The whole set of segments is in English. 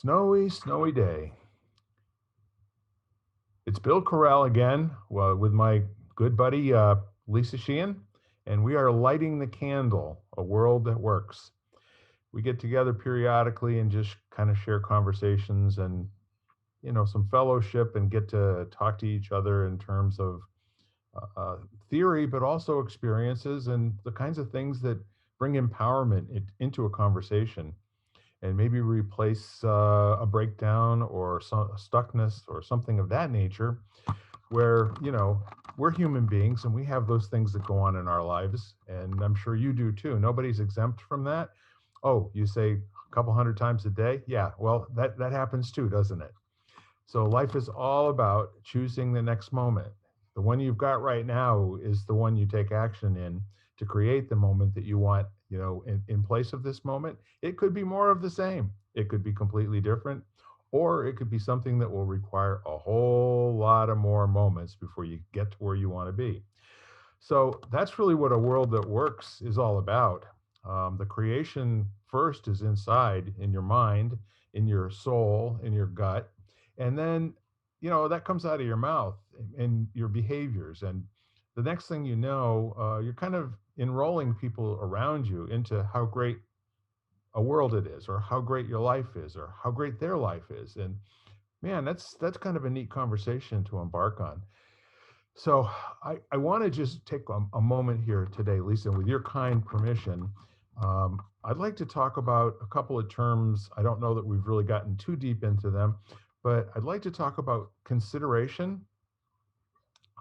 Snowy, snowy day. It's Bill Correll again, well, with my good buddy Lisa Sheehan, and we are lighting the candle, a world that works. We get together periodically and just kind of share conversations and some fellowship and get to talk to each other in terms of theory, but also experiences and the kinds of things that bring empowerment into a conversation and maybe replace a breakdown or some stuckness or something of that nature where we're human beings and we have those things that go on in our lives, and I'm sure you do too. Nobody's exempt from that. Oh, you say a couple hundred times a day? Yeah, well, that happens too, doesn't it? So life is all about choosing the next moment. The one you've got right now is the one you take action in to create the moment that you want, in place of this moment. It could be more of the same. It could be completely different, or it could be something that will require a whole lot of more moments before you get to where you want to be. So that's really what a world that works is all about. The creation first is inside, in your mind, in your soul, in your gut. And then, that comes out of your mouth and your behaviors. And the next thing you know, you're kind of enrolling people around you into how great a world it is, or how great your life is, or how great their life is. And man, that's kind of a neat conversation to embark on. So I want to just take a moment here today, Lisa, with your kind permission. I'd like to talk about a couple of terms. I don't know that we've really gotten too deep into them, but I'd like to talk about consideration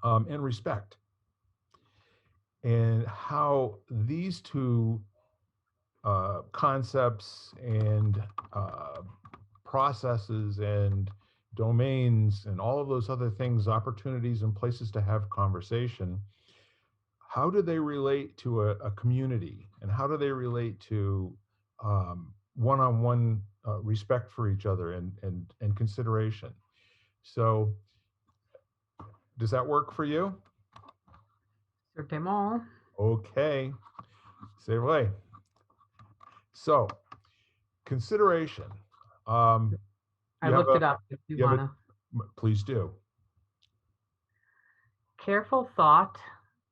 and respect, and how these two concepts and processes and domains and all of those other things, opportunities and places to have conversation, how do they relate to a community, and how do they relate to one-on-one respect for each other and consideration? So does that work for you? Certainement. Okay, say away. So consideration. Um, I you have looked a it up if you you have want a to. please do. Careful thought,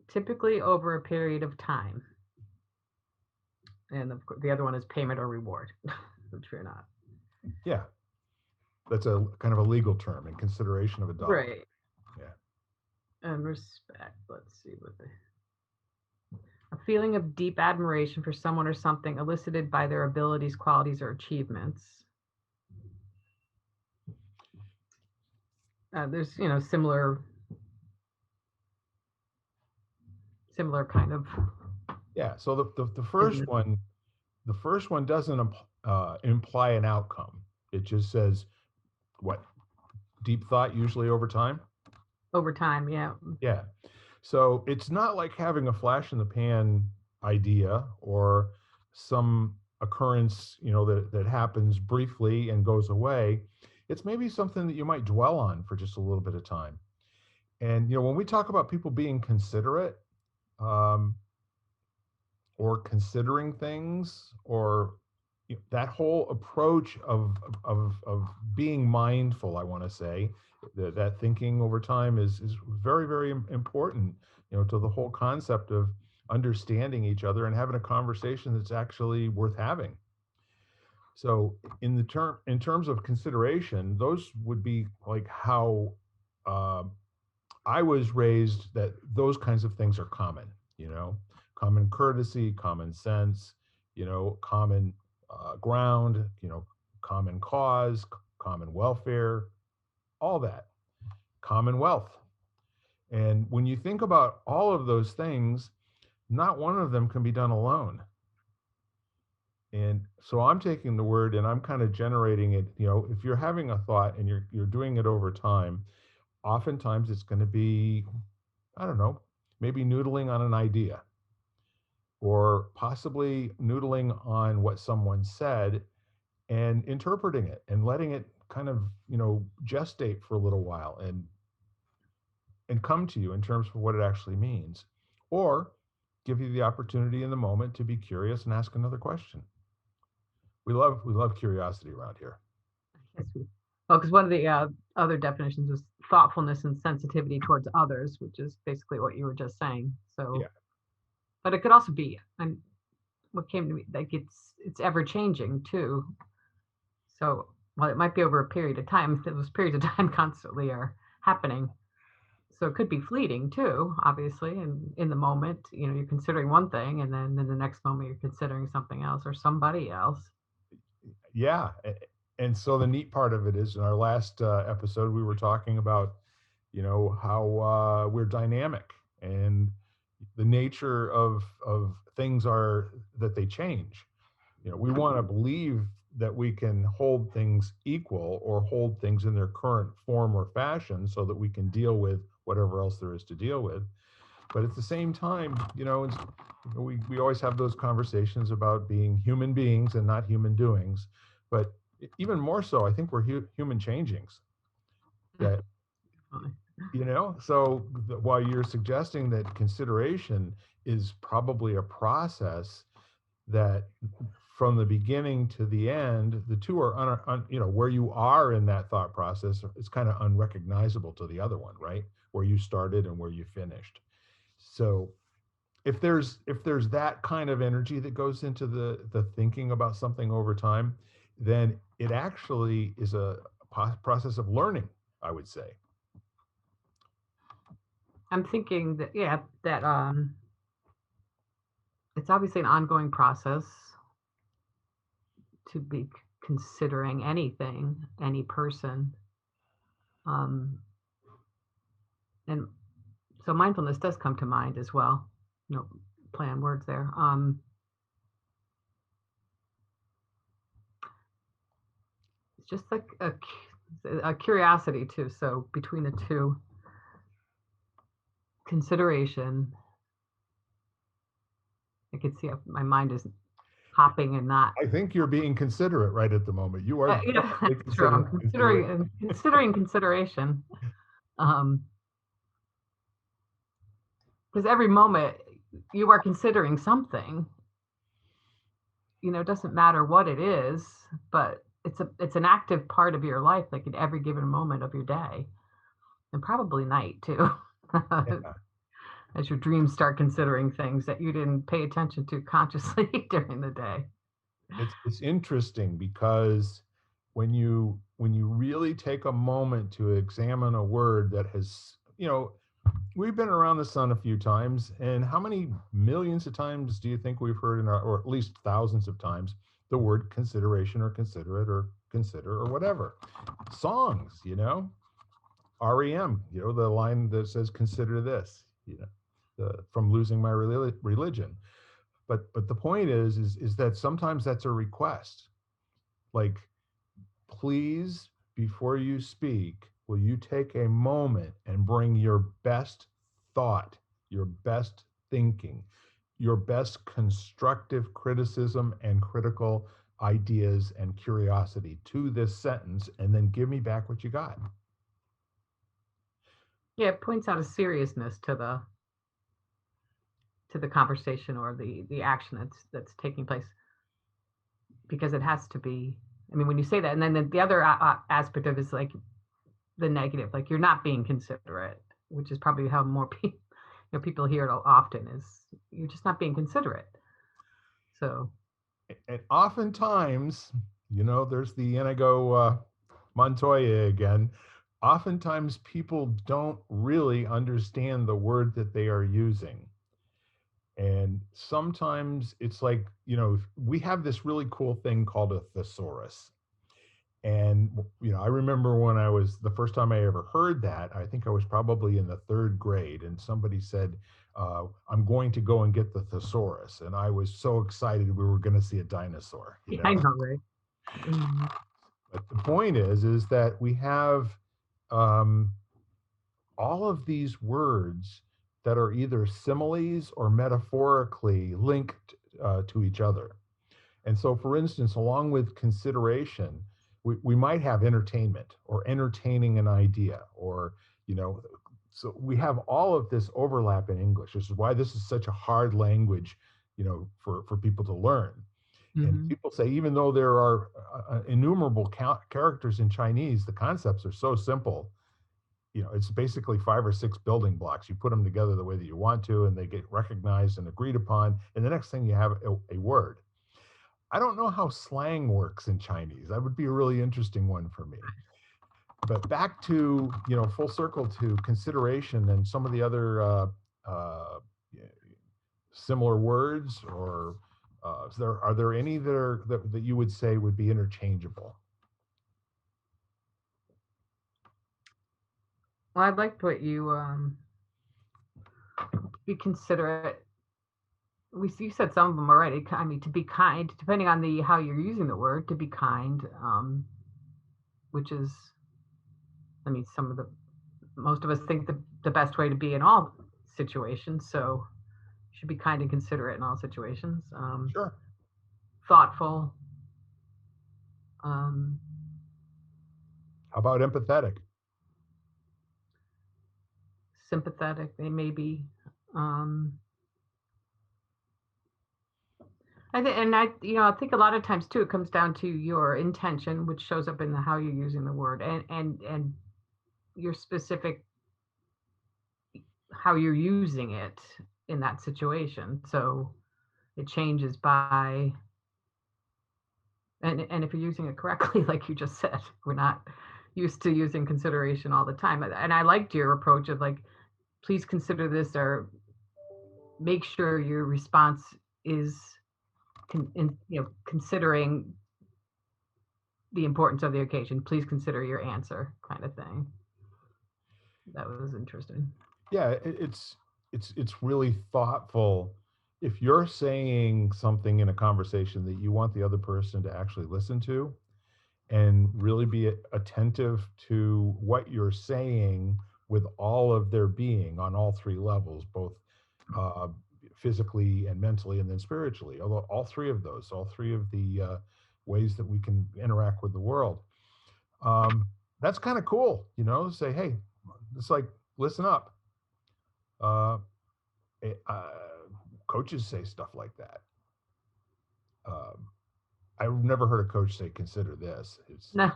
typically over a period of time. And of course, the other one is payment or reward, which we're not. Yeah, that's a kind of a legal term, in consideration of a dollar. Right. Yeah. And respect. Let's see what they. A feeling of deep admiration for someone or something elicited by their abilities, qualities, or achievements. There's, similar kind of Yeah. So the first business one, doesn't imply an outcome. It just says what? Deep thought, usually over time. over time. Yeah. Yeah. So it's not like having a flash in the pan idea or some occurrence, that happens briefly and goes away. It's maybe something that you might dwell on for just a little bit of time. And when we talk about people being considerate, um, or considering things, or that whole approach of being mindful, I want to say that thinking over time is very, very important, to the whole concept of understanding each other and having a conversation that's actually worth having. So in terms of consideration, those would be like how uh, I was raised, that those kinds of things are common, common courtesy, common sense, common ground, common cause, common welfare, all that, common wealth. And when you think about all of those things, not one of them can be done alone. And so I'm taking the word and I'm kind of generating it. If you're having a thought and you're doing it over time, oftentimes it's going to be, I don't know, maybe noodling on an idea, or possibly noodling on what someone said and interpreting it and letting it kind of, gestate for a little while and come to you in terms of what it actually means, or give you the opportunity in the moment to be curious and ask another question. We love curiosity around here. Well, because one of the other definitions was thoughtfulness and sensitivity towards others, which is basically what you were just saying. So, Yeah. but it could also be, and what came to me, like it's ever changing too. So, well, it might be over a period of time. Those periods of time constantly are happening. So it could be fleeting too, obviously. And in the moment, you're considering one thing, and then in the next moment, you're considering something else or somebody else. Yeah. And so the neat part of it is in our last episode, we were talking about, how we're dynamic and the nature of things are that they change. We want to believe that we can hold things equal or hold things in their current form or fashion so that we can deal with whatever else there is to deal with. But at the same time, we always have those conversations about being human beings and not human doings. But even more so, I think we're human changings. That so while you're suggesting that consideration is probably a process that from the beginning to the end, the two are where you are in that thought process is kind of unrecognizable to the other one, right? Where you started and where you finished. So if there's that kind of energy that goes into the thinking about something over time, then it actually is a process of learning, I would say. I'm thinking that, yeah, that it's obviously an ongoing process to be considering anything, any person. Um, and so mindfulness does come to mind as well. No play on words there. It's just like a curiosity too. So between the two, consideration, I can see my mind is hopping and not. I think you're being considerate right at the moment. You are definitely That's true. considering I'm consideration. considering consideration. Um, because every moment you are considering something. It doesn't matter what it is, but it's an active part of your life, like in every given moment of your day, and probably night too. Yeah. As your dreams start considering things that you didn't pay attention to consciously during the day. It's interesting because when you really take a moment to examine a word that has, we've been around the sun a few times, and how many millions of times do you think we've heard or at least thousands of times, the word consideration or considerate or consider or whatever? Songs, REM, the line that says "consider this," from losing my religion. But the point is that sometimes that's a request, like, please, before you speak, will you take a moment and bring your best thought, your best thinking, your best constructive criticism and critical ideas and curiosity to this sentence, and then give me back what you got? Yeah, it points out a seriousness to the conversation or the action that's taking place, because it has to be. I mean, when you say that, and then the other aspect of it is like the negative, like you're not being considerate, which is probably how more people hear it often, is you're just not being considerate. So And oftentimes, there's the Inigo Montoya again. Oftentimes, people don't really understand the word that they are using. And sometimes it's like, we have this really cool thing called a thesaurus. And, I remember when the first time I ever heard that, I think I was probably in the third grade, and somebody said, I'm going to go and get the thesaurus. And I was so excited we were going to see a dinosaur, yeah, I know, right? But the point is that we have um, all of these words that are either similes or metaphorically linked to each other. And so, for instance, along with consideration, we might have entertainment or entertaining an idea, or, so we have all of this overlap in English. This is why this is such a hard language, for people to learn. And Hmm. people say, even though there are innumerable characters in Chinese, the concepts are so simple. It's basically 5 or 6 building blocks. You put them together the way that you want to, and they get recognized and agreed upon. And the next thing you have a word. I don't know how slang works in Chinese. That would be a really interesting one for me. But back to, full circle to consideration and some of the other uh, similar words, or are there any that you would say would be interchangeable? Well, I liked what you be considerate. You said some of them already. I mean, to be kind, depending on the how you're using the word, to be kind, which is, I mean, most of us think the best way to be in all situations. So you should be kind and considerate in all situations. Sure. Thoughtful. Um, How about empathetic? Sympathetic. They may be. Um, I think a lot of times too, it comes down to your intention, which shows up in how you're using the word, and your specific how you're using it in that situation. So it changes by, and if you're using it correctly, like you just said, we're not used to using consideration all the time. And I liked your approach of like, please consider this, or make sure your response is considering the importance of the occasion. Please consider your answer, kind of thing. That was interesting. Yeah, it's really thoughtful. If you're saying something in a conversation that you want the other person to actually listen to, and really be attentive to what you're saying with all of their being on all 3 levels, both uh, physically and mentally and then spiritually. Although all three of the ways that we can interact with the world. Um, that's kind of cool, say, hey, it's like, listen up. Uh, eh, uh, Coaches say stuff like that. Um, I've never heard a coach say, consider this. No,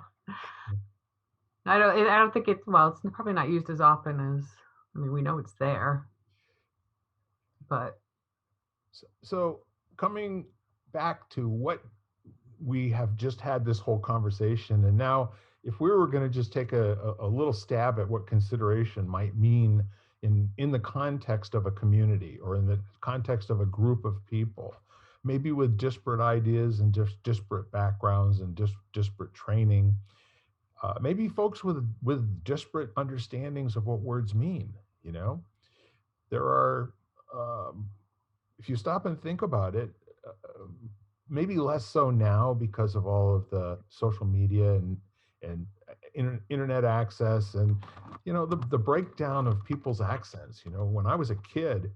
I don't think it's, well, it's probably not used as often as, I mean, we know it's there, but So coming back to what we have just had this whole conversation, and now if we were going to just take a little stab at what consideration might mean in the context of a community or in the context of a group of people, maybe with disparate ideas and just disparate backgrounds and just disparate training, maybe folks with disparate understandings of what words mean. There are um, if you stop and think about it, uh, maybe less so now because of all of the social media and internet access, and the breakdown of people's accents. When I was a kid,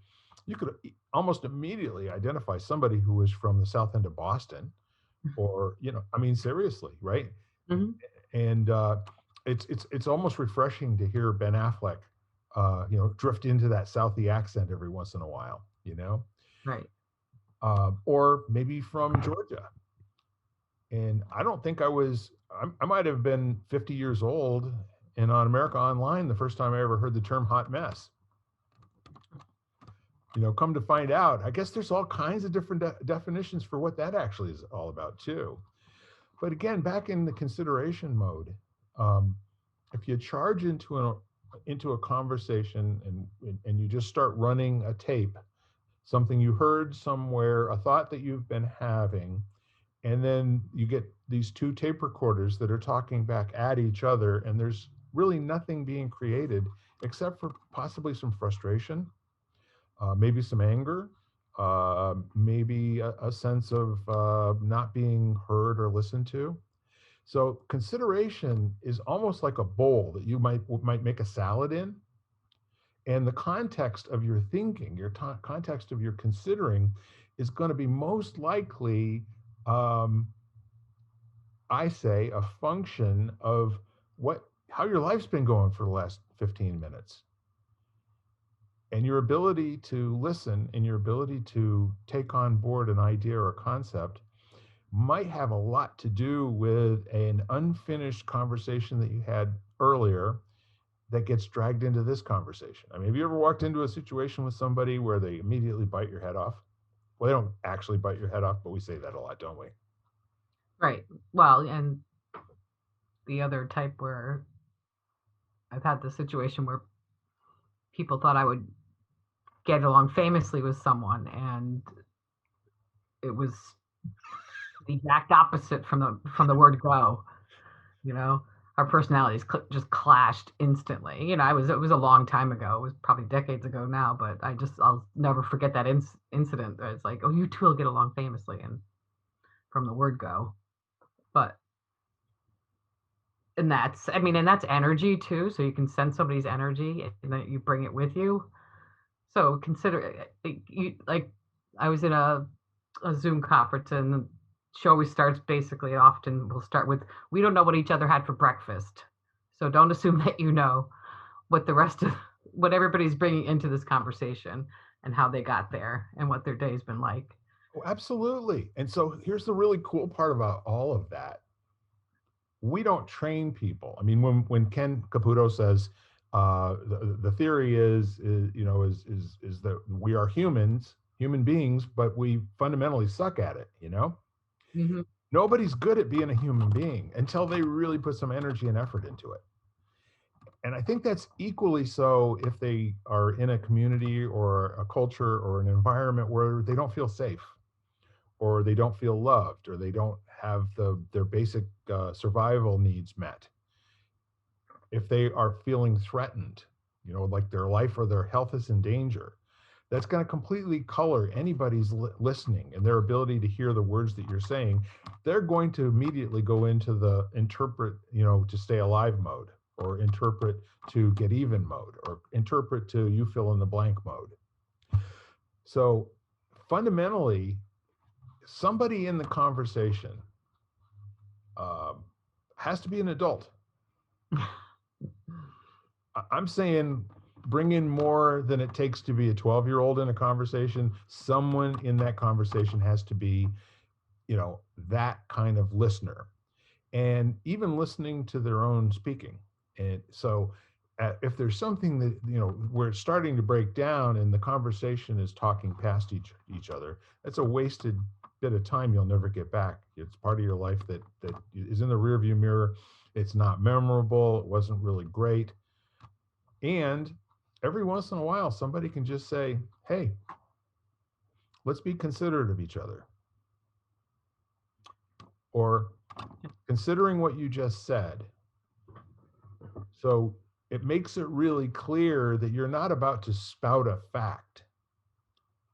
you could almost immediately identify somebody who was from the south end of Boston, or I mean, seriously, right? mhm, And it's almost refreshing to hear Ben Affleck drift into that Southie accent every once in a while. right. Or maybe from Georgia. And I don't think I might have been 50 years old and on America Online the first time I ever heard the term hot mess. Come to find out, I guess there's all kinds of different definitions for what that actually is all about, too. But again, back in the consideration mode, um, if you charge into a conversation and you just start running a tape, something you heard somewhere, a thought that you've been having, and then you get these 2 tape recorders that are talking back at each other, and there's really nothing being created except for possibly some frustration, maybe some anger, maybe a sense of not being heard or listened to. So consideration is almost like a bowl that you might make a salad in, and the context of your thinking, your context of your considering, is going to be most likely, um, I say, a function of how your life's been going for the last 15 minutes. And your ability to listen and your ability to take on board an idea or a concept might have a lot to do with an unfinished conversation that you had earlier that gets dragged into this conversation. I mean, have you ever walked into a situation with somebody where they immediately bite your head off? Well, they don't actually bite your head off, but we say that a lot, don't we? Right. Well, and the other type where I've had the situation where people thought I would get along famously with someone, and it was the exact opposite from the word go. You know, our personalities just clashed instantly. It was a long time ago. It was probably decades ago now, but I'll never forget that incident. It's like, oh, you two will get along famously, and from the word go. But and that's energy too. So you can sense somebody's energy, and then you bring it with you. So consider you like I was in a Zoom conference, and the show always starts basically often we'll start with, we don't know what each other had for breakfast. So don't assume that you know what the rest of what everybody's bringing into this conversation and how they got there and what their day's been like. Oh, absolutely. And so here's the really cool part about all of that. We don't train people. I mean, when Ken Caputo says the theory is that we are human beings, but we fundamentally suck at it. Mm-hmm. Nobody's good at being a human being until they really put some energy and effort into it. And I think that's equally so if they are in a community or a culture or an environment where they don't feel safe, or they don't feel loved, or they don't have their basic survival needs met. If they are feeling threatened, like their life or their health is in danger, that's going to completely color anybody's listening and their ability to hear the words that you're saying. They're going to immediately go into the interpret, to stay alive mode, or interpret to get even mode, or interpret to you fill in the blank mode. So fundamentally, somebody in the conversation has to be an adult. I'm saying bring in more than it takes to be a 12-year-old in a conversation. Someone in that conversation has to be, that kind of listener, and even listening to their own speaking. And so if there's something that, we're starting to break down and the conversation is talking past each other, that's a wasted bit of time you'll never get back. It's part of your life that is in the rearview mirror. It's not memorable. It wasn't really great. And every once in a while, somebody can just say, hey, let's be considerate of each other. Or considering what you just said. So it makes it really clear that you're not about to spout a fact.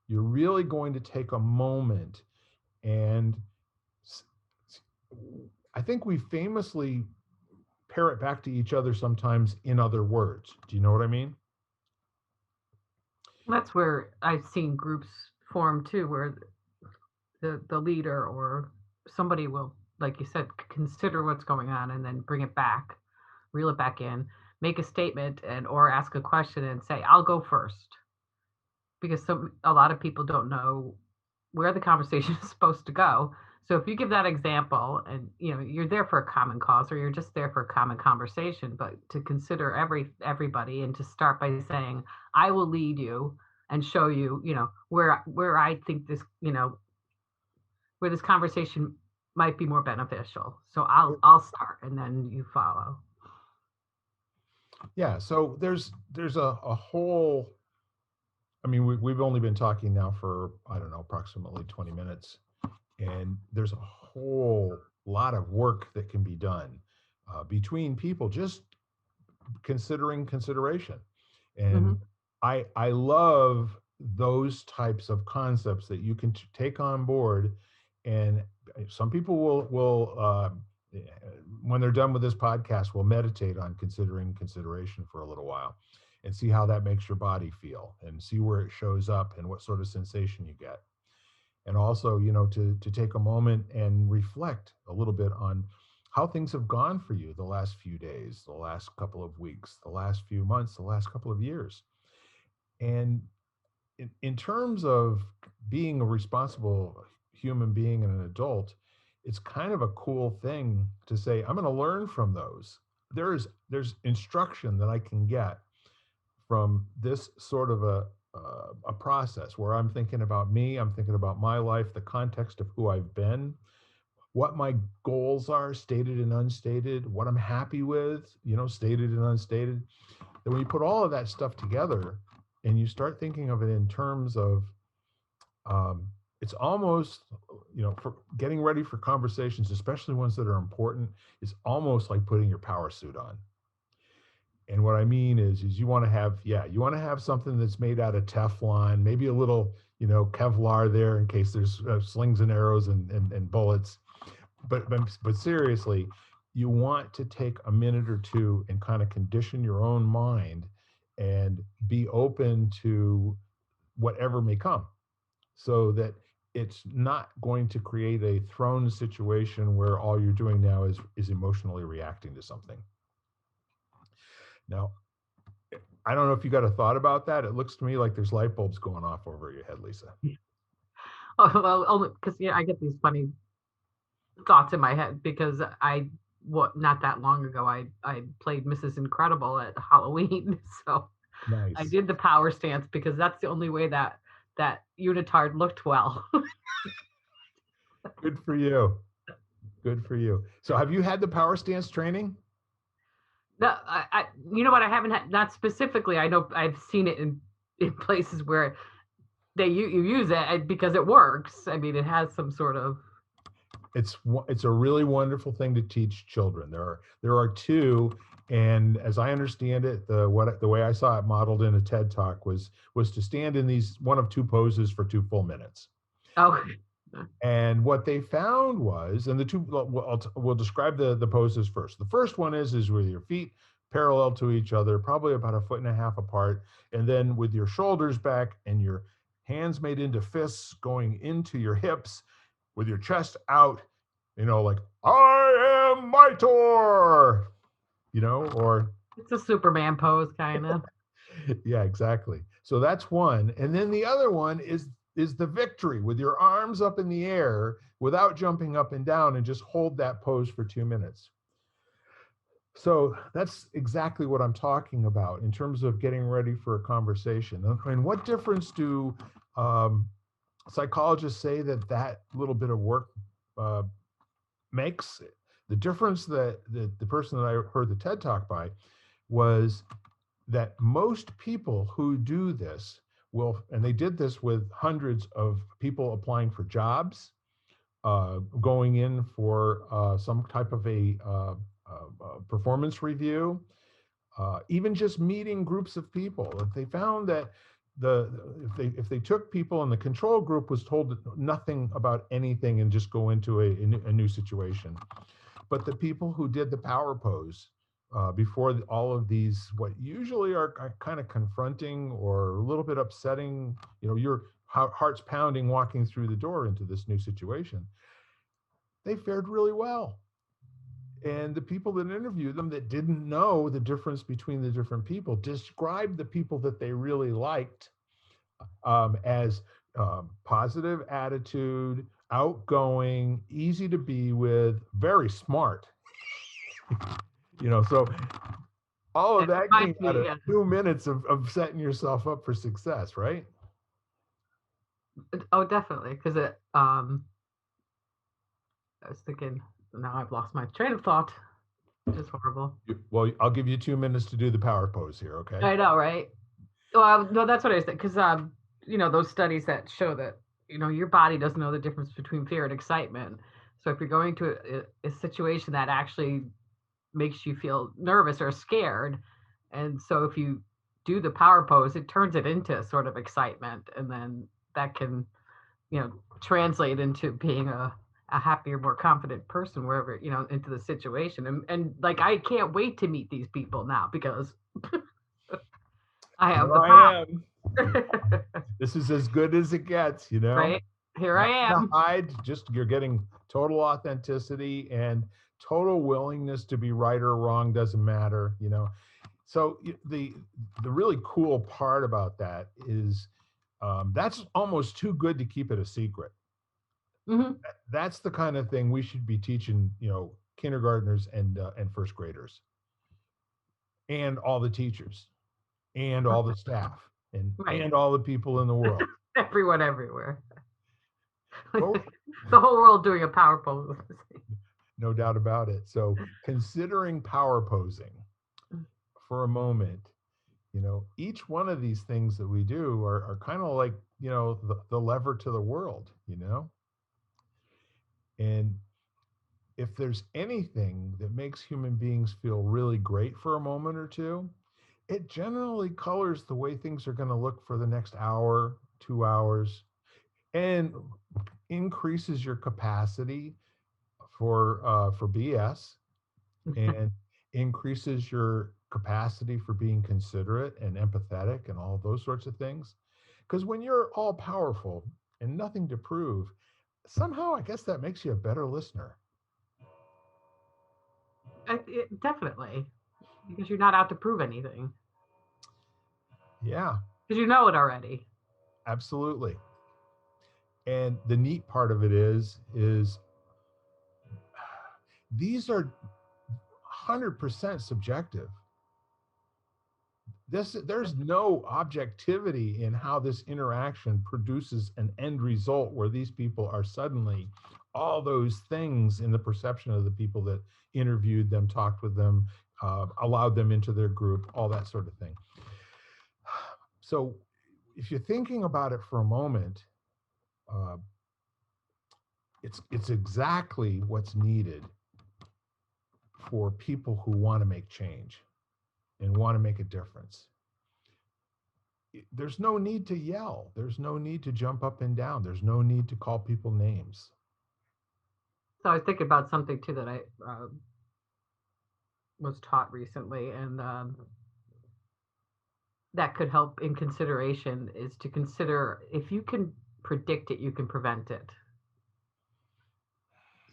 You're really going to take a moment, and I think we famously parrot back to each other sometimes in other words. Do you know what I mean? That's where I've seen groups form too, where the leader or somebody will, like you said, consider what's going on and then bring it back, reel it back in, make a statement, and or ask a question and say, I'll go first. Because a lot of people don't know where the conversation is supposed to go. So if you give that example, and you're there for a common cause, or you're just there for a common conversation, but to consider everybody, and to start by saying, I will lead you and show you, where I think this, where this conversation might be more beneficial. So I'll start and then you follow. Yeah. So there's a whole, I mean, we've only been talking now for, I don't know, approximately 20 minutes. And there's a whole lot of work that can be done between people, just considering consideration. And Mm-hmm. I love those types of concepts that you can take on board. And some people will when they're done with this podcast, will meditate on considering consideration for a little while and see how that makes your body feel, and see where it shows up and what sort of sensation you get. And also, to take a moment and reflect a little bit on how things have gone for you the last few days, the last couple of weeks, the last few months, the last couple of years. And in terms of being a responsible human being and an adult, it's kind of a cool thing to say, I'm going to learn from those. There's instruction that I can get from this sort of a process where I'm thinking about me, I'm thinking about my life, the context of who I've been, what my goals are, stated and unstated, what I'm happy with, stated and unstated. Then when you put all of that stuff together and you start thinking of it in terms of, um, it's almost, for getting ready for conversations, especially ones that are important, is almost like putting your power suit on. And what I mean is you want to have, you want to have something that's made out of Teflon, maybe a little, Kevlar there in case there's slings and arrows and bullets. But seriously, you want to take a minute or two and kind of condition your own mind and be open to whatever may come, so that it's not going to create a thrown situation where all you're doing now is emotionally reacting to something. Now, I don't know if you got a thought about that. It looks to me like there's light bulbs going off over your head, Lisa. Oh, well, only because I get these funny thoughts in my head because not that long ago I played Mrs. Incredible at Halloween, so I Nice. did the power stance because that's the only way that unitard looked well. Good for you. Good for you. So have you had the power stance training? No, you know what, I haven't had, not specifically. I know I've seen it in places where you use it because it works. I mean, it has some sort of. It's a really wonderful thing to teach children. There are two, and as I understand it, the way I saw it modeled in a TED talk was to stand in these one of two poses for 2 full minutes. Oh, And what they found was, and the two, we'll describe the poses first. The first one is with your feet parallel to each other, probably about 1.5 feet apart, and then with your shoulders back and your hands made into fists going into your hips, with your chest out, like I am Mitor, or it's a Superman pose, kind of. yeah, exactly. So that's one. And then the other one is the victory with your arms up in the air without jumping up and down, and just hold that pose for 2 minutes. So that's exactly what I'm talking about in terms of getting ready for a conversation. And what difference do um, psychologists say that little bit of work uh, makes? The difference that the person that I heard the TED talk by was that most people who do this and they did this with hundreds of people applying for jobs, going in for some type of a performance review, even just meeting groups of people. They found that if they took people and the control group was told nothing about anything and just go into a new situation, but the people who did the power pose before all of these, what usually are kind of confronting or a little bit upsetting, your heart's pounding walking through the door into this new situation, they fared really well. And the people that interviewed them that didn't know the difference between the different people described the people that they really liked as positive attitude, outgoing, easy to be with, very smart. So all of It that came reminds out me. of 2 minutes of setting yourself up for success, right? Oh, definitely, because it. I was thinking. Now I've lost my train of thought, which is horrible. Well, I'll give you 2 minutes to do the power pose here, okay? I know, right? Well, no, that's what I was thinking. Because those studies that show that your body doesn't know the difference between fear and excitement. So if you're going to a situation that actually makes you feel nervous or scared, and so if you do the power pose, it turns it into sort of excitement, and then that can translate into being a happier, more confident person wherever into the situation. And like, I can't wait to meet these people now because I have Here the I am. power. This is as good as it gets, Right here I Nothing to am. hide, just you're getting total authenticity and total willingness to be right or wrong, doesn't matter, So the really cool part about that is that's almost too good to keep it a secret. Hmm. That's the kind of thing we should be teaching, kindergartners and first graders, and all the teachers, and all the staff, and Right. and all the people in the world. Everyone everywhere. Well, The whole world doing a power pose. no doubt about it. So, considering power posing for a moment, each one of these things that we do are kind of like, the lever to the world. And if there's anything that makes human beings feel really great for a moment or two, it generally colors the way things are going to look for the next hour, 2 hours, and increases your capacity for BS, and increases your capacity for being considerate and empathetic and all those sorts of things. Because when you're all powerful and nothing to prove, somehow I guess that makes you a better listener. Definitely, because you're not out to prove anything, Yeah, because you know it already. absolutely. And the neat part of it is these are 100% subjective. There's no objectivity in how this interaction produces an end result where these people are suddenly all those things in the perception of the people that interviewed them, talked with them, allowed them into their group, all that sort of thing. So if you're thinking about it for a moment, uh, it's exactly what's needed for people who want to make change and want to make a difference. There's no need to yell. There's no need to jump up and down. There's no need to call people names. So I was thinking about something too that I was taught recently, and that could help in consideration is to consider if you can predict it, you can prevent it.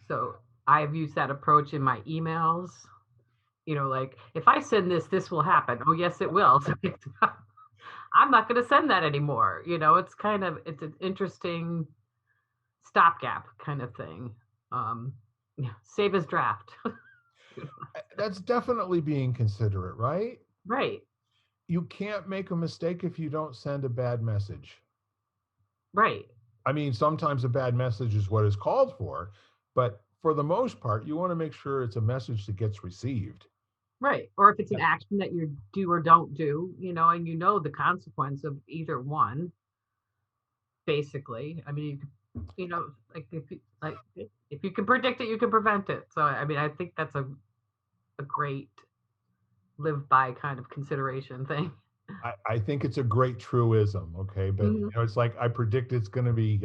So I've used that approach in my emails. Like if I send this, this will happen. Oh, yes, it will. So I'm not going to send that anymore. It's an interesting stopgap kind of thing. Um, save as draft. That's definitely being considerate, right? Right, You can't make a mistake if you don't send a bad message. right, I mean, sometimes a bad message is what is called for, but for the most part, you want to make sure it's a message that gets received. right. Or if it's an action that you do or don't do, and the consequence of either one, basically. I mean, like if you can predict it, you can prevent it. So I mean, I think that's a great live by kind of consideration thing. I think it's a great truism, okay, but Mhm. it's like I predict it's going to be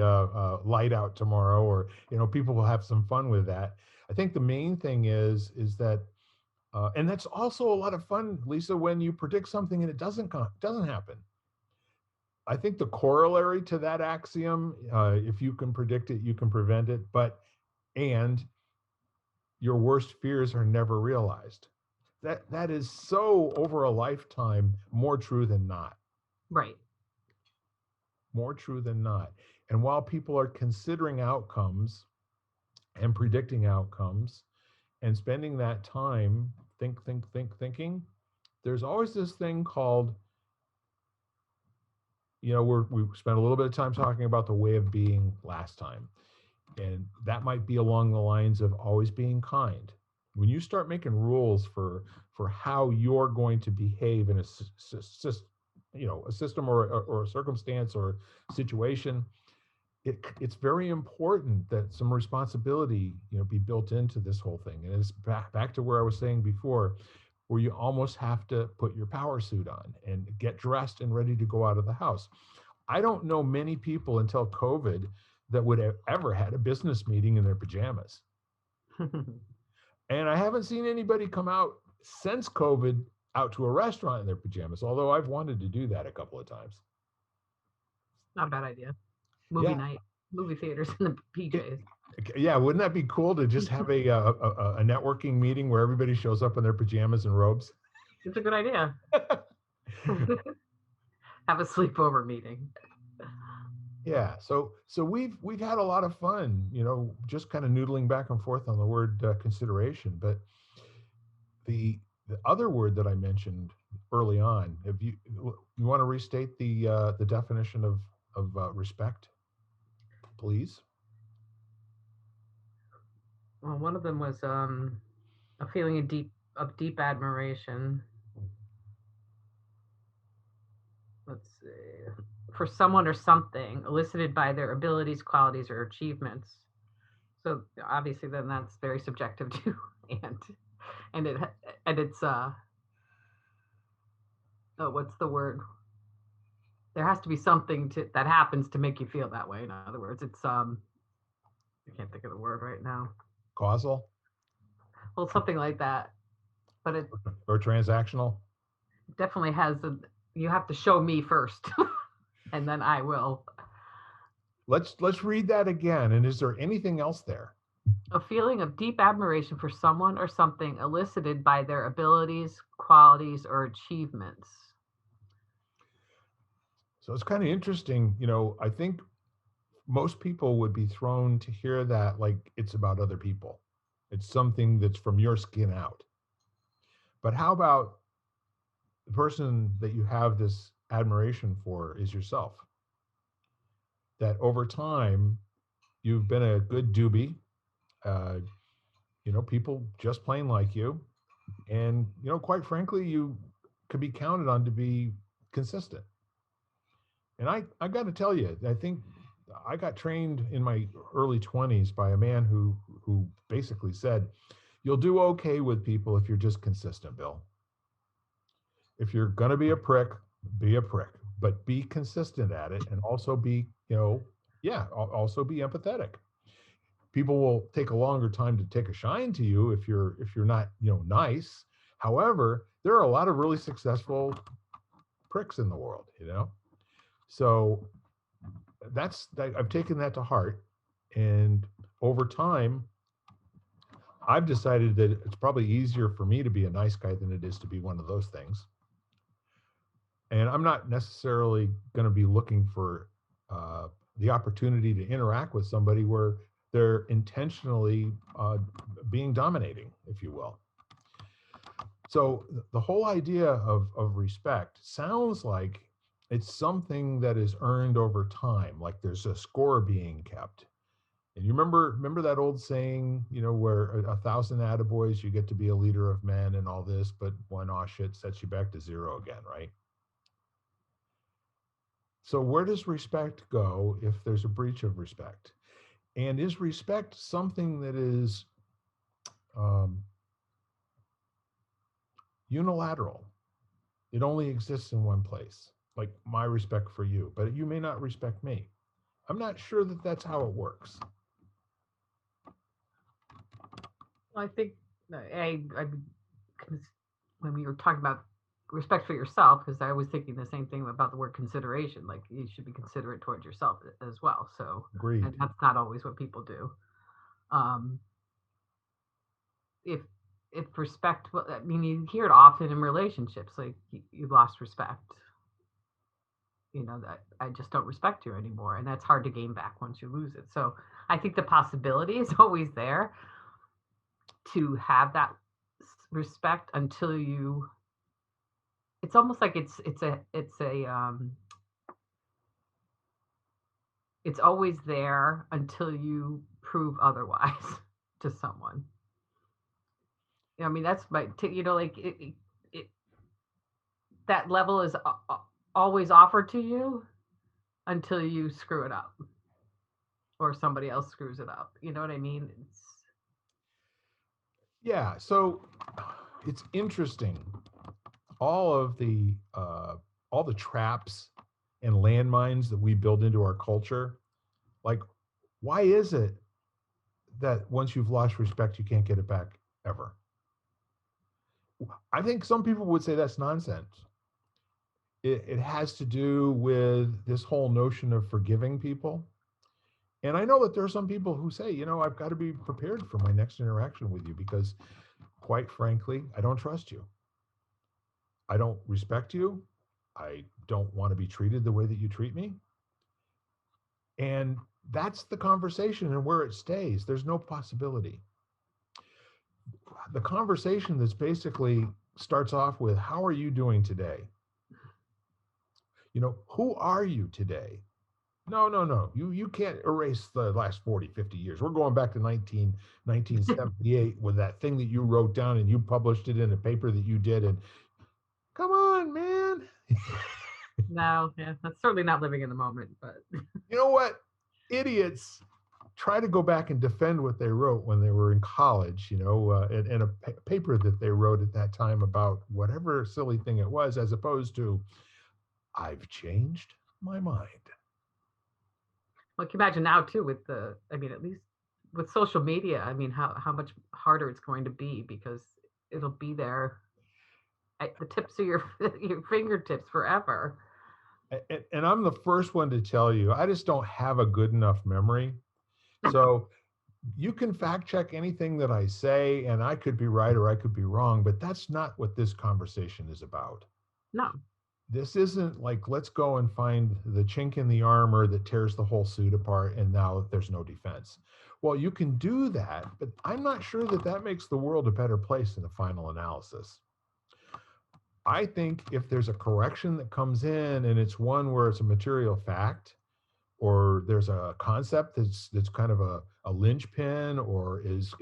light out tomorrow, or people will have some fun with that. I think the main thing is that, and that's also a lot of fun, Lisa, when you predict something and it doesn't happen. I think the corollary to that axiom, if you can predict it, you can prevent it, and your worst fears are never realized. That is so over a lifetime more true than not. Right. More true than not. And while people are considering outcomes and predicting outcomes and spending that time thinking, there's always this thing called, we spent a little bit of time talking about the way of being last time. And that might be along the lines of always being kind. When you start making rules for how you're going to behave in a system or a circumstance or situation, it's very important that some responsibility be built into this whole thing. And it's back to where I was saying before, where you almost have to put your power suit on and get dressed and ready to go out of the house. I don't know many people until COVID that would have ever had a business meeting in their pajamas. And I haven't seen anybody come out since COVID out to a restaurant in their pajamas, although I've wanted to do that a couple of times. Not a bad idea. Movie Yeah. night, movie theaters in the PJs. Yeah, wouldn't that be cool to just have a networking meeting where everybody shows up in their pajamas and robes? It's a good idea. Have a sleepover meeting. Yeah, so we've had a lot of fun, just kind of noodling back and forth on the word consideration. But the other word that I mentioned early on, have you want to restate the definition of respect, please? Well, one of them was a feeling of deep admiration. Let's see, for someone or something elicited by their abilities, qualities, or achievements. So obviously, then that's very subjective too, and and it and it's oh, what's the word? There has to be something that happens to make you feel that way. In other words, it's I can't think of the word right now. Causal Well, something like that, but it or transactional? definitely has a. You have to show me first, and then I will. Let's read that again. And is there anything else there? A feeling of deep admiration for someone or something elicited by their abilities, qualities, or achievements. So it's kind of interesting. I think most people would be thrown to hear that like it's about other people. It's something that's from your skin out. But how about the person that you have this admiration for is yourself? That over time, you've been a good doobie, uh, people just plain like you. And, quite frankly, you could be counted on to be consistent. And I got to tell you, I think I got trained in my early 20s by a man who basically said, "You'll do okay with people if you're just consistent, Bill. If you're going to be a prick, but be consistent at it and also be, yeah, also be empathetic. People will take a longer time to take a shine to you if you're not, nice. However, there are a lot of really successful pricks in the world. So I've taken that to heart, and over time, I've decided that it's probably easier for me to be a nice guy than it is to be one of those things. And I'm not necessarily going to be looking for the opportunity to interact with somebody where they're intentionally being dominating, if you will. So the whole idea of respect sounds like it's something that is earned over time, like there's a score being kept. And you remember that old saying, where a thousand attaboys, you get to be a leader of men and all this, but one aw shit sets you back to zero again, right? So where does respect go if there's a breach of respect? And is respect something that is um, unilateral? It only exists in one place, like my respect for you, but you may not respect me. I'm not sure that that's how it works. I think I when we were talking about respect for yourself, because I was thinking the same thing about the word consideration. Like you should be considerate towards yourself as well. So, and Agreed. that's not always what people do. Um, if if respect, well, I mean, you hear it often in relationships. Like you lost respect. That I just don't respect you anymore, and that's hard to gain back once you lose it. So I think the possibility is always there to have that respect until you. It's almost like it's always there until you prove otherwise to someone. I mean, that's my, like it that level is always offered to you until you screw it up or somebody else screws it up. You know what I mean? Yeah. So it's interesting. All of all the traps and landmines that we build into our culture, like, why is it that once you've lost respect, you can't get it back ever? I think some people would say that's nonsense. It has to do with this whole notion of forgiving people. And I know that there are some people who say, I've got to be prepared for my next interaction with you because, quite frankly, I don't trust you. I don't respect you. I don't want to be treated the way that you treat me. And that's the conversation and where it stays. There's no possibility. The conversation that's basically starts off with, how are you doing today? Who are you today? No, no, no. You can't erase the last 40, 50 years. We're going back to 1978 with that thing that you wrote down and you published it in a paper that you did. And come on, man. No, yeah, that's certainly not living in the moment, but You know what? Idiots try to go back and defend what they wrote when they were in college, and a paper that they wrote at that time about whatever silly thing it was, as opposed to, I've changed my mind. like imagine now too with I mean, at least with social media, I mean, how much harder it's going to be because it'll be there at the tips of your your fingertips forever. And I'm the first one to tell you, I just don't have a good enough memory. So you can fact check anything that I say, and I could be right or I could be wrong, but that's not what this conversation is about. No, This isn't like, let's go and find the chink in the armor that tears the whole suit apart, and now there's no defense. Well, you can do that, but I'm not sure that that makes the world a better place in the final analysis. I think if there's a correction that comes in and it's one where it's a material fact, or there's a concept that's kind of a linchpin, or is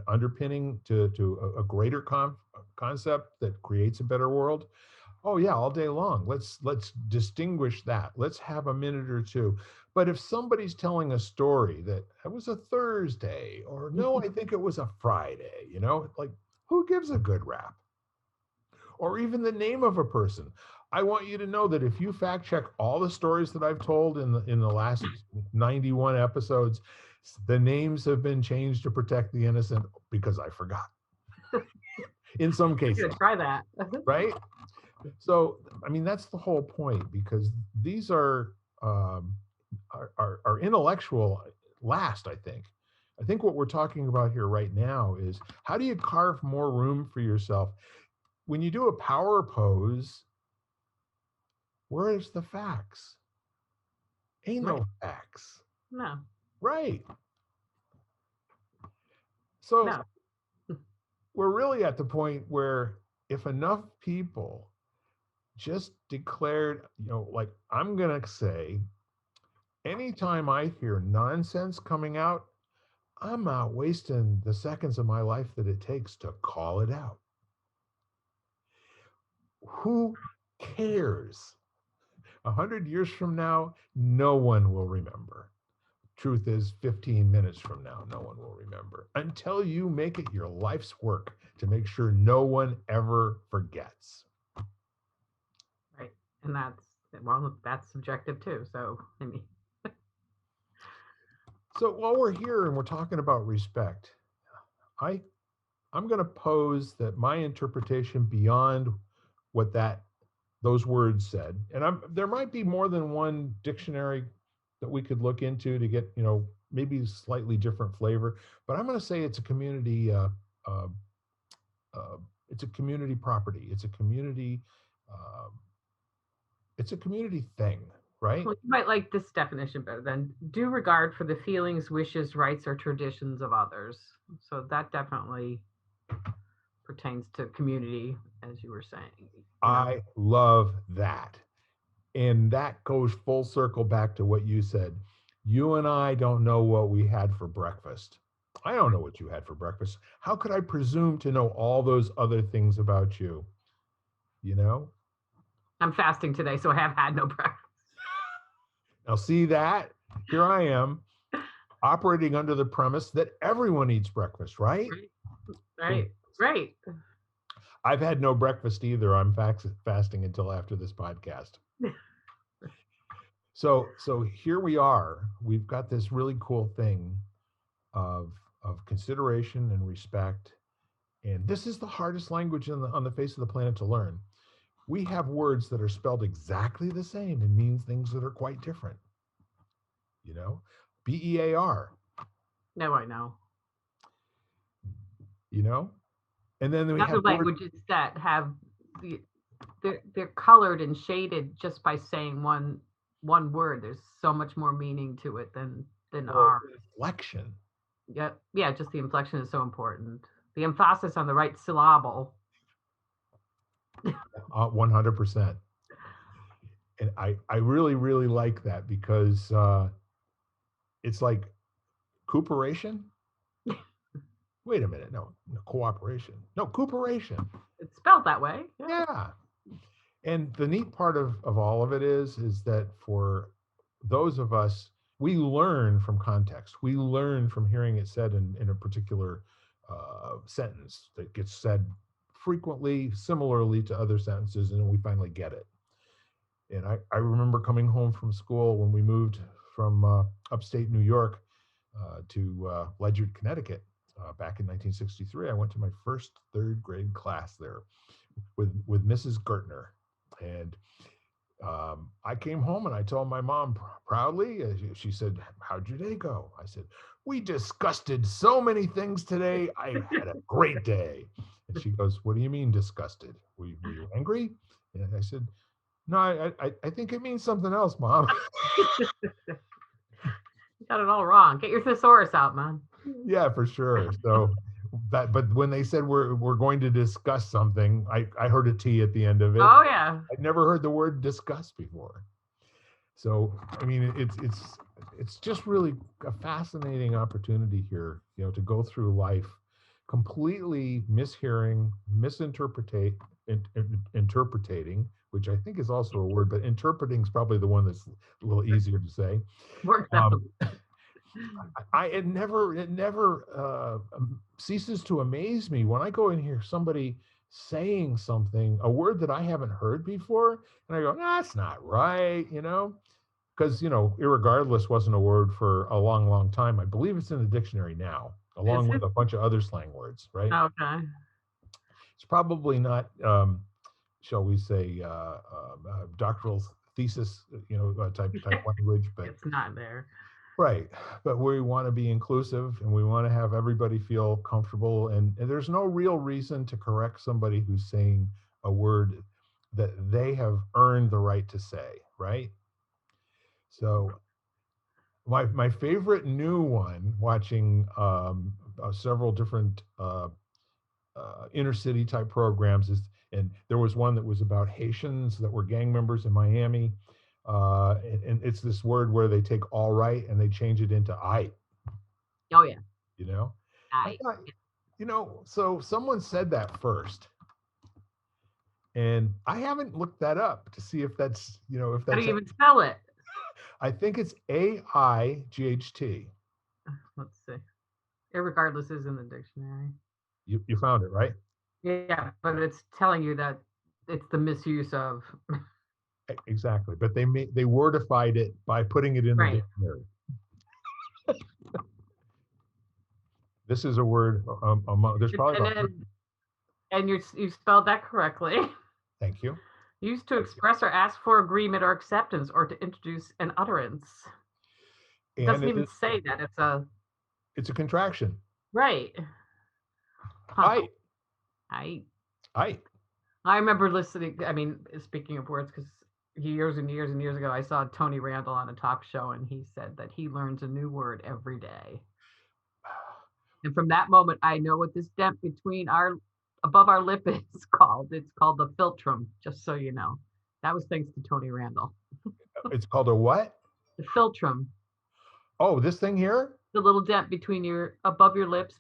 underpinning to a greater concept that creates a better world. Oh yeah, all day long. Let's distinguish that. Let's have a minute or two. But if somebody's telling a story that it was a Thursday, or no, I think it was a Friday, like, who gives a good rap? Or even the name of a person. I want you to know that if you fact check all the stories that I've told in the last 91 episodes, the names have been changed to protect the innocent because I forgot. In some I'm cases, gonna try that. right? So, I mean, that's the whole point, because these are intellectual last, I think. I think what we're talking about here right now is, how do you carve more room for yourself? When you do a power pose, where's the facts? Ain't Right. no facts. No, Right. So no. we're really at the point where, if enough people just declared, like I'm going to say, anytime I hear nonsense coming out, I'm not wasting the seconds of my life that it takes to call it out. Who cares? 100 years from now, no one will remember. Truth is, 15 minutes from now, no one will remember, until you make it your life's work to make sure no one ever forgets. Right. And that's subjective too. So I mean, So while we're here and we're talking about respect, I I'm going to pose that my interpretation beyond what those words said, and there might be more than one dictionary that we could look into to get, maybe slightly different flavor, but I'm going to say it's a community. Uh, uh, it's a community property. Uh, it's a community thing, right? well, you might like this definition better than due regard for the feelings, wishes, rights, or traditions of others. So that definitely pertains to community, as you were saying. I love that. And that goes full circle back to what you said. You and I don't know what we had for breakfast. I don't know what you had for breakfast. How could I presume to know all those other things about you? You know? I'm fasting today, so I have had no breakfast. Now, see that? Here I am operating under the premise that everyone eats breakfast, right? Right. Right. I've had no breakfast either. I'm fasting until after this podcast. So here we are. We've got this really cool thing of consideration and respect. And this is the hardest language on the face of the planet to learn. We have words that are spelled exactly the same and mean things that are quite different. BEAR, No, I know. you know? And then we Other have words. languages that have they're colored and shaded just by saying one one word. There's so much more meaning to it than Well, our. inflection. Yeah, yeah. Just the inflection is so important. The emphasis on the right syllable. 100%. And I really, really like that because it's like cooperation. Wait a minute. No, cooperation. No, cooperation. It's spelled that way. Yeah. Yeah. And the neat part of all of it is that for those of us, we learn from context. We learn from hearing it said in a particular sentence that gets said frequently, similarly to other sentences, and then we finally get it. And I remember coming home from school when we moved from upstate New York to Ledyard, Connecticut, back in 1963. I went to my first third grade class there with Mrs. Gertner, and I came home and I told my mom proudly. She said, "How'd your day go?" I said, "We disgusted so many things today. I had a great day." And she goes, "What do you mean disgusted? Were you angry?" And I said, "No, I think it means something else, Mom." You got it all wrong. Get your thesaurus out, man. Yeah, for sure. So but when they said we're going to discuss something, I heard a T at the end of it. Oh yeah. I'd never heard the word discuss before. So I mean, it's just really a fascinating opportunity here, to go through life completely mishearing, interpreting, which I think is also a word, but interpreting is probably the one that's a little easier to say. Works that. Um, it never ceases to amaze me when I go and hear somebody saying something, a word that I haven't heard before, and I go, "That's not right," because irregardless wasn't a word for a long, long time. I believe it's in the dictionary now, Is along with it? a bunch of other slang words, right? Okay. It's probably not, shall we say, doctoral thesis, type language, but It's not there. right. But we want to be inclusive and we want to have everybody feel comfortable. And there's no real reason to correct somebody who's saying a word that they have earned the right to say, right? So my favorite new one, watching several different inner city type programs, and there was one that was about Haitians that were gang members in Miami. And it's this word where they take all right and they change it into I, Oh yeah. you know? I I. thought, so someone said that first. And I haven't looked that up to see if that's, if How do that's, you even spell it? I think it's AIGHT. Let's see. Irregardless is in the dictionary. You found it, right? Yeah, but it's telling you that it's the misuse of. Exactly. But they wordified it by putting it in the Right. dictionary. This is a word there's probably And about, then and you spelled that correctly. thank you. Used to express or ask for agreement or acceptance or to introduce an utterance. It And doesn't even say that. It's a it's a contraction. right. Huh. I, I I, I remember listening. I mean, speaking of words, because years and years and years ago, I saw Tony Randall on a talk show, and he said that he learns a new word every day. And from that moment, I know what this dent between our above our lip is called. It's called the philtrum. Just so you know, that was thanks to Tony Randall. it's called a what? The philtrum, Oh, this thing here? the little dent between your above your lips,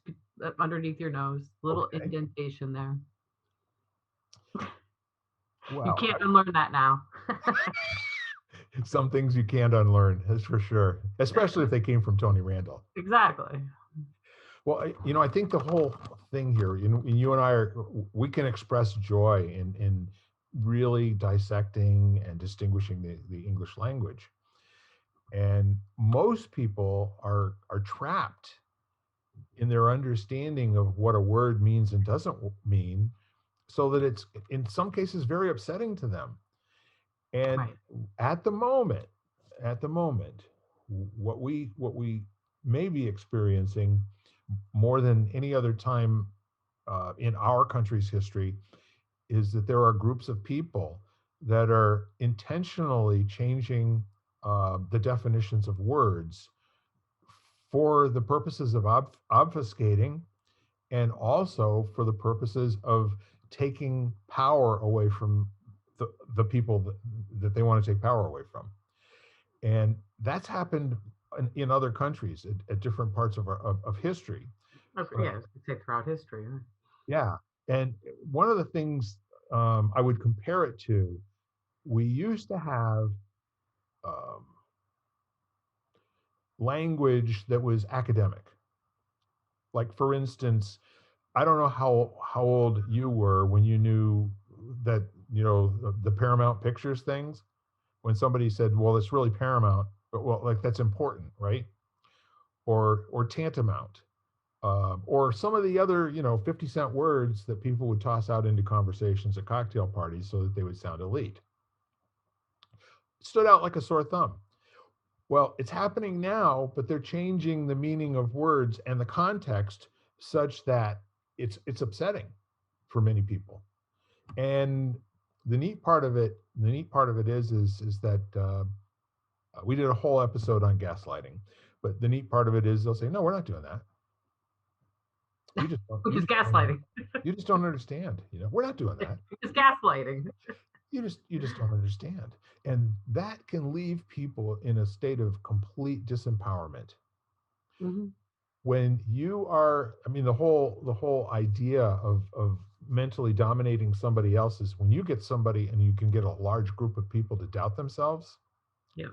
underneath your nose, little Okay. indentation there. You Wow. can't unlearn that now. Some things you can't unlearn, that's for sure. Especially if they came from Tony Randall. Exactly. Well, I think the whole thing here, you and I we can express joy in really dissecting and distinguishing the English language. And most people are trapped in their understanding of what a word means and doesn't mean, so that it's in some cases very upsetting to them. And Right. at the moment, what we may be experiencing more than any other time in our country's history is that there are groups of people that are intentionally changing the definitions of words for the purposes of obfuscating, and also for the purposes of taking power away from the people that they want to take power away from. And that's happened in other countries at different parts of history. But Yeah, it's say throughout history. yeah, and one of the things I would compare it to, we used to have um, language that was academic. Like, for instance, I don't know how old you were when you knew that, the Paramount Pictures things. When somebody said, "Well, it's really Paramount," but, well, like, that's important, right? Or tantamount, or some of the other 50-cent words that people would toss out into conversations at cocktail parties so that they would sound elite. It stood out like a sore thumb. Well, it's happening now, but they're changing the meaning of words and the context such that it's upsetting for many people. And the neat part of it is that we did a whole episode on gaslighting, but the neat part of it is they'll say, "No, we're not doing that. You just don't, Which you is just don't, gaslighting. you just don't understand. We're not doing that. Which is gaslighting. You just don't understand." And that can leave people in a state of complete disempowerment. Mm-hmm. When you are, I mean, the whole idea of mentally dominating somebody else is when you get somebody and you can get a large group of people to doubt themselves Yeah.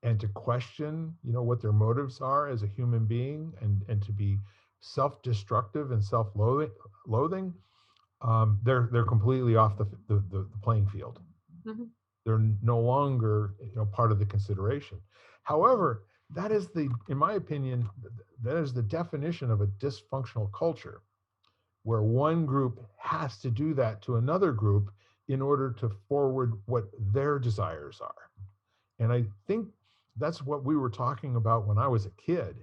and to question, what their motives are as a human being, and to be self-destructive and self-loathing. They're completely off the playing field. Mm-hmm. They're no longer, part of the consideration. However, that is in my opinion, that is the definition of a dysfunctional culture, where one group has to do that to another group in order to forward what their desires are. And I think that's what we were talking about when I was a kid,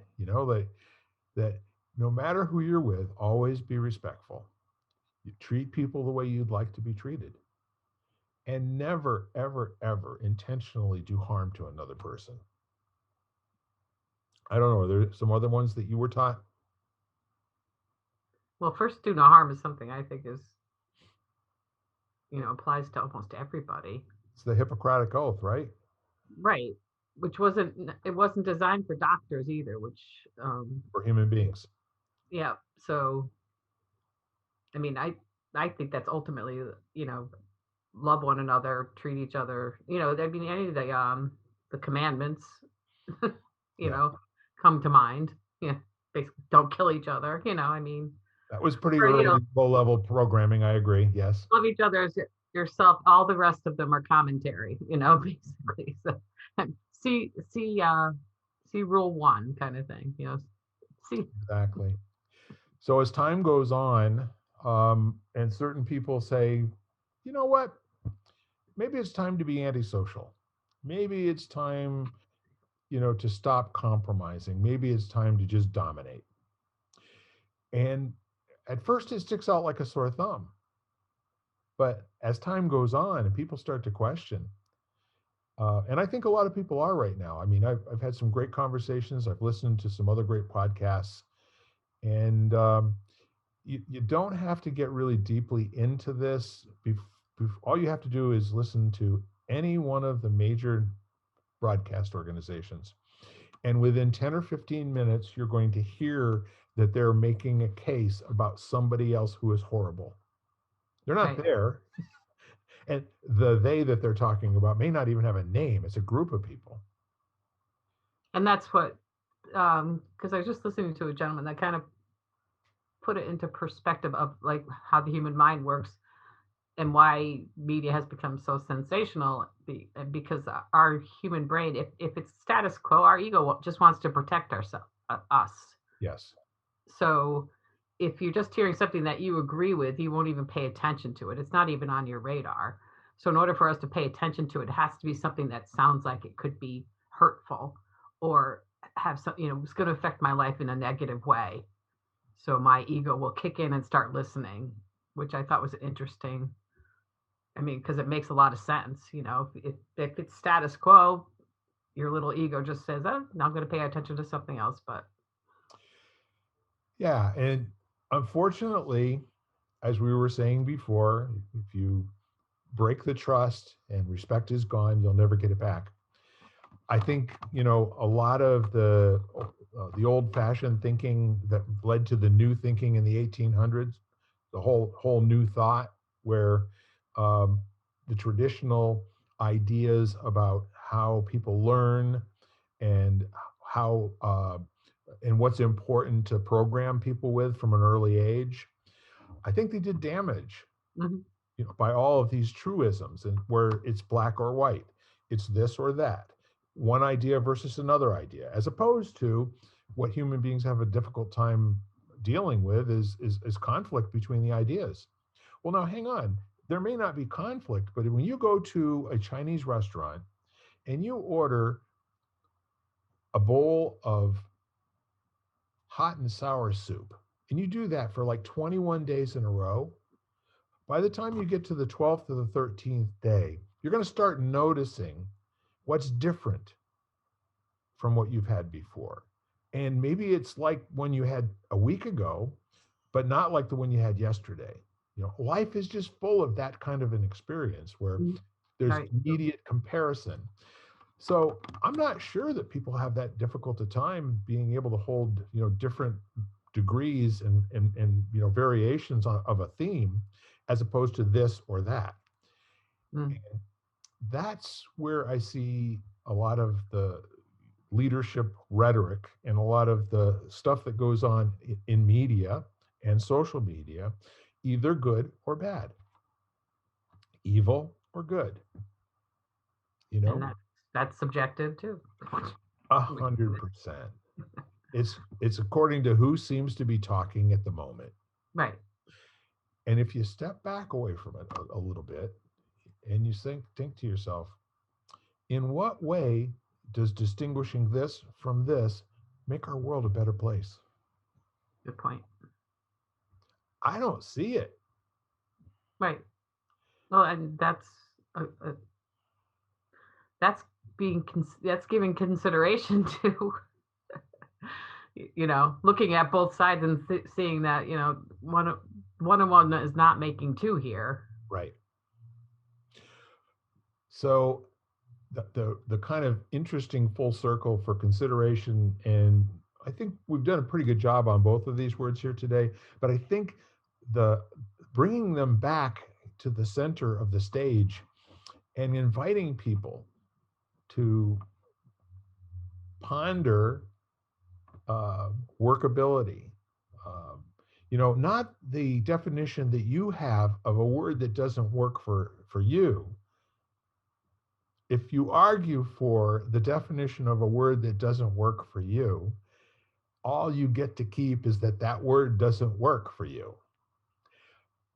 that no matter who you're with, always be respectful. You treat people the way you'd like to be treated, and never, ever, ever intentionally do harm to another person. I don't know. Are there some other ones that you were taught? Well, first, do no harm is something I think is, applies to almost everybody. It's the Hippocratic Oath, right? Right. Which it wasn't designed for doctors either, which, For human beings. yeah. So, I mean, I think that's ultimately, love one another, treat each other, I mean, any of the commandments, you Yeah. know, come to mind. Yeah. Basically, don't kill each other, I mean, That was pretty or, early low level programming. I agree. Yes. love each other as yourself. All the rest of them are commentary, basically. So see rule one kind of thing, see. Exactly. So as time goes on, and certain people say, "You know what? Maybe it's time to be antisocial. Maybe it's time, to stop compromising. Maybe it's time to just dominate." And at first it sticks out like a sore thumb. But as time goes on and people start to question, and I think a lot of people are right now. I mean, I've had some great conversations. I've listened to some other great podcasts, and you don't have to get really deeply into this. All you have to do is listen to any one of the major broadcast organizations. And within 10 or 15 minutes, you're going to hear that they're making a case about somebody else who is horrible. They're not Right. there. And they that they're talking about may not even have a name. It's a group of people. And that's what, because I was just listening to a gentleman that kind of put it into perspective of like how the human mind works and why media has become so sensational, because our human brain, if it's status quo, our ego just wants to protect us. Yes. So if you're just hearing something that you agree with, you won't even pay attention to it. It's not even on your radar. So in order for us to pay attention to it, it has to be something that sounds like it could be hurtful or have some, it's going to affect my life in a negative way. So my ego will kick in and start listening, which I thought was interesting. I mean, because it makes a lot of sense. If it's status quo, your little ego just says, oh, now I'm going to pay attention to something else. But Yeah, and unfortunately, as we were saying before, if you break the trust and respect is gone, you'll never get it back. I think, a lot of the old-fashioned thinking that led to the new thinking in the 1800s, the whole new thought, where um, the traditional ideas about how people learn and how and what's important to program people with from an early age, I think they did damage, mhm. by all of these truisms, and where it's black or white, it's this or that, one idea versus another idea, as opposed to what human beings have a difficult time dealing with is conflict between the ideas. Well, now hang on. There may not be conflict, but when you go to a Chinese restaurant and you order a bowl of hot and sour soup, and you do that for like 21 days in a row, by the time you get to the 12th or the 13th day, you're going to start noticing what's different from what you've had before. And maybe it's like one you had a week ago, but not like the one you had yesterday. Life is just full of that kind of an experience where Mhm. there's Right. immediate comparison. So I'm not sure that people have that difficult a time being able to hold, different degrees and variations of a theme, as opposed to this or that. Mm. That's where I see a lot of the leadership rhetoric and a lot of the stuff that goes on in media and social media, either good or bad, evil or good, you And know, that's subjective too. 100%. It's according to who seems to be talking at the moment. Right. And if you step back away from it a little bit and you think to yourself, in what way does distinguishing this from this make our world a better place? Good point. I don't see it. Right. Well, and a that's that's giving consideration to looking at both sides and seeing that one and one is not making two here. Right. So the kind of interesting full circle for consideration, and I think we've done a pretty good job on both of these words here today, but I think the bringing them back to the center of the stage and inviting people to ponder uh, workability. Um, not the definition that you have of a word that doesn't work for you. If you argue for the definition of a word that doesn't work for you, all you get to keep is that that word doesn't work for you.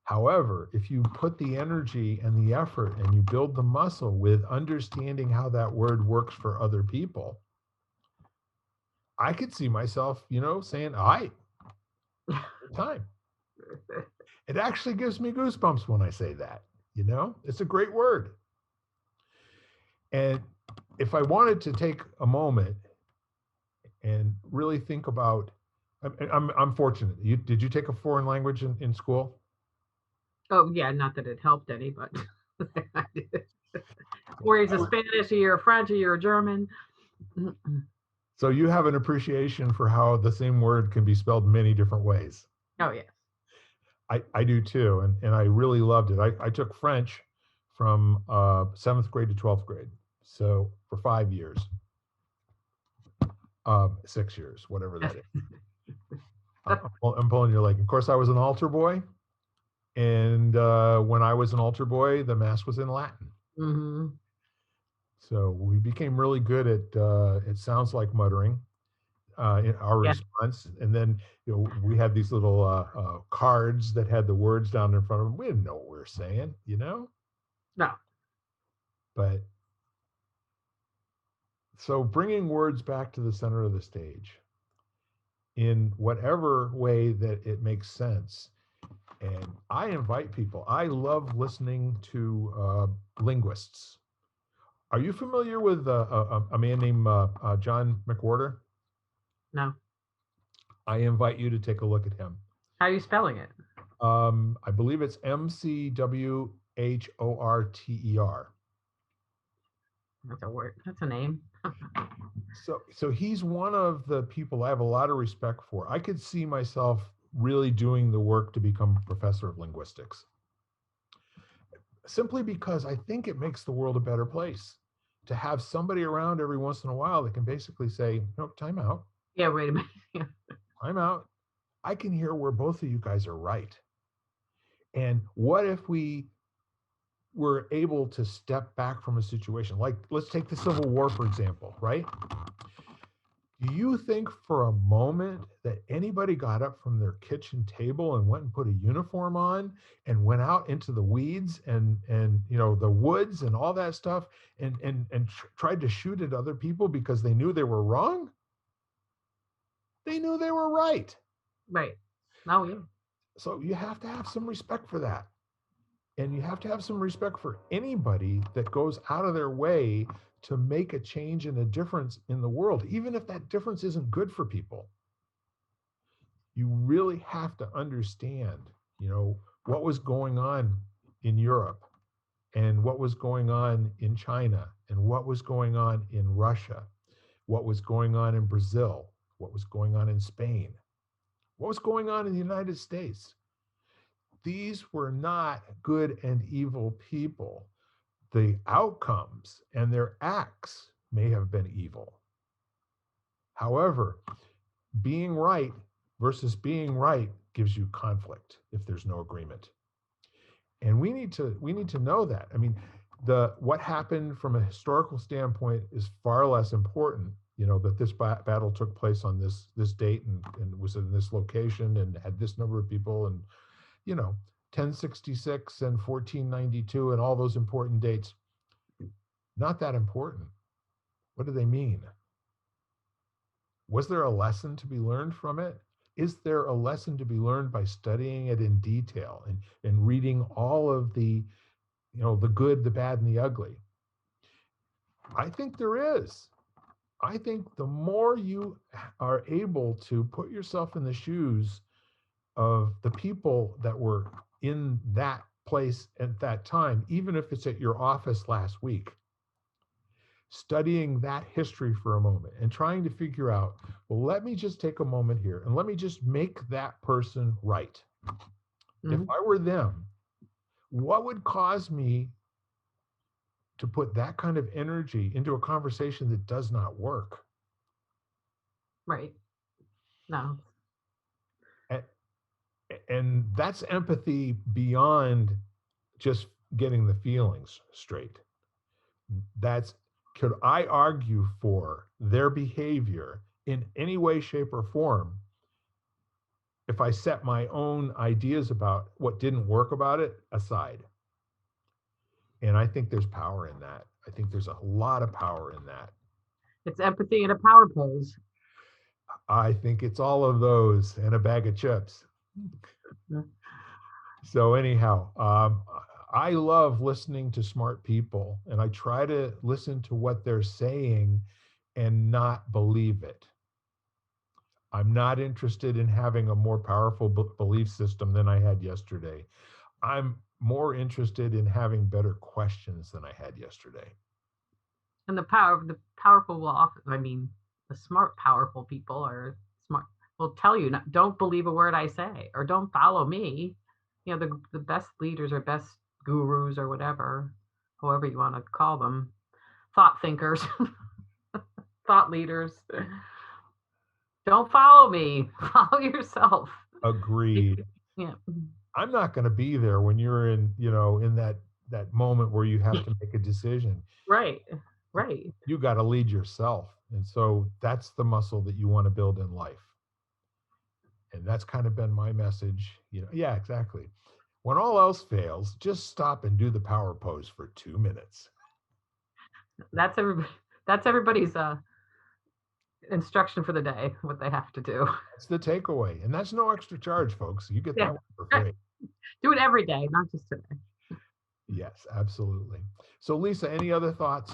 However, if you put the energy and the effort and you build the muscle with understanding how that word works for other people, I could see myself, saying, "I time." It actually gives me goosebumps when I say that. It's a great word. And if I wanted to take a moment and really think about, I'm fortunate. Did you take a foreign language in school? Oh yeah, not that it helped any, but or he's a Spanish, or you're a French, or you're a German. So you have an appreciation for how the same word can be spelled many different ways. Oh yes. I do too, and I really loved it. I took French from 7th grade to 12th grade, so for 5 years, 6 years, whatever that is. I'm pulling your leg. Of course, I was an altar boy, and when I was an altar boy, the mass was in Latin. Hmm. So we became really good at it sounds like muttering in our Yeah. response. And then we had these little cards that had the words down in front of them. We didn't know what we were saying. No. But so bringing words back to the center of the stage in whatever way that it makes sense. And I invite people. I love listening to linguists. Are you familiar with a man named John McWhorter? No. I invite you to take a look at him. How are you spelling it? I believe it's McWhorter. That's a word. That's a name. So he's one of the people I have a lot of respect for. I could see myself really doing the work to become a professor of linguistics, simply because I think it makes the world a better place to have somebody around every once in a while that can basically say, no, time out, Yeah, wait a minute. Yeah. time out. I can hear where both of you guys are right. And what if we were able to step back from a situation? Like, let's take the Civil War, for example, right? Do you think for a moment that anybody got up from their kitchen table and went and put a uniform on and went out into the weeds and the woods and all that stuff and tried to shoot at other people because they knew they were wrong? They knew they were right. Right. Oh, yeah. So you have to have some respect for that. And you have to have some respect for anybody that goes out of their way to make a change and a difference in the world, even if that difference isn't good for people. You really have to understand, what was going on in Europe and what was going on in China and what was going on in Russia, what was going on in Brazil, what was going on in Spain, what was going on in the United States. These were not good and evil people. The outcomes and their acts may have been evil. However, being right versus being right gives you conflict if there's no agreement. And we need to know that. I mean, what happened from a historical standpoint is far less important. That this battle took place on this date and was in this location and had this number of people and 1066 and 1492 and all those important dates. Not that important. What do they mean? Was there a lesson to be learned from it? Is there a lesson to be learned by studying it in detail and reading all of the good, the bad, and the ugly? I think there is. I think the more you are able to put yourself in the shoes of the people that were in that place at that time, even if it's at your office last week, studying that history for a moment and trying to figure out, well, let me just take a moment here and let me just make that person right. If I were them, what would cause me to put that kind of energy into a conversation that does not work? Right. No. And, and that's empathy beyond just getting the feelings straight. That's, could I argue for their behavior in any way, shape, or form if I set my own ideas about what didn't work about it aside? And I think there's power in that. I think there's a lot of power in that. It's empathy and a power pose. I think it's all of those and a bag of chips. Yeah. So anyhow, I love listening to smart people, and I try to listen to what they're saying and not believe it. I'm not interested in having a more powerful belief system than I had yesterday. I'm more interested in having better questions than I had yesterday. And the powerful will often, I mean, the smart, powerful people are smart, will tell you, don't believe a word I say or don't follow me. The best leaders or best gurus or whatever, however you want to call them, thought thinkers, thought leaders. Don't follow me, follow yourself. Agreed. Yeah. I'm not going to be there when you're in that moment where you have to make a decision. Right. Right. You got to lead yourself. And so that's the muscle that you want to build in life. And that's kind of been my message. Yeah, exactly. When all else fails, just stop and do the power pose for 2 minutes. That's everybody's instruction for the day, what they have to do. That's the takeaway. And that's no extra charge, folks. You get Yeah. that one for free. Do it every day, not just today. Yes, absolutely. So, Lisa, any other thoughts?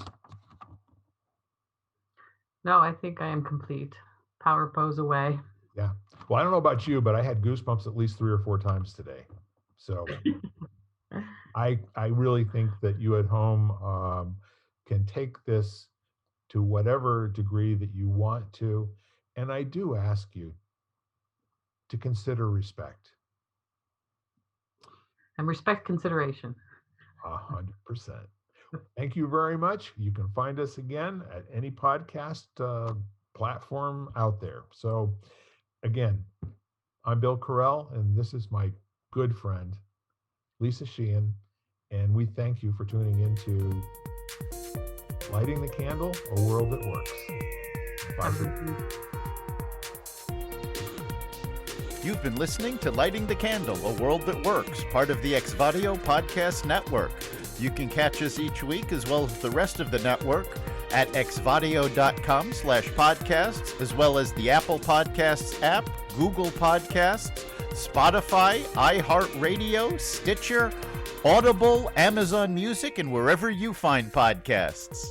No, I think I am complete. Power pose away. Yeah. Well, I don't know about you, but I had goosebumps at least 3 or 4 times today. So I really think that you at home can take this to whatever degree that you want to. And I do ask you to consider respect. And respect consideration. 100%. Thank you very much. You can find us again at any podcast platform out there. So, again, I'm Bill Correll, and this is my good friend, Lisa Sheehan, and we thank you for tuning into Lighting the Candle, A World That Works. Bye for now. You've been listening to Lighting the Candle, A World That Works, part of the Exvadio Podcast Network. You can catch us each week, as well as the rest of the network, at exvadio.com/podcasts, as well as the Apple Podcasts app, Google Podcasts, Spotify, iHeartRadio, Stitcher, Audible, Amazon Music, and wherever you find podcasts.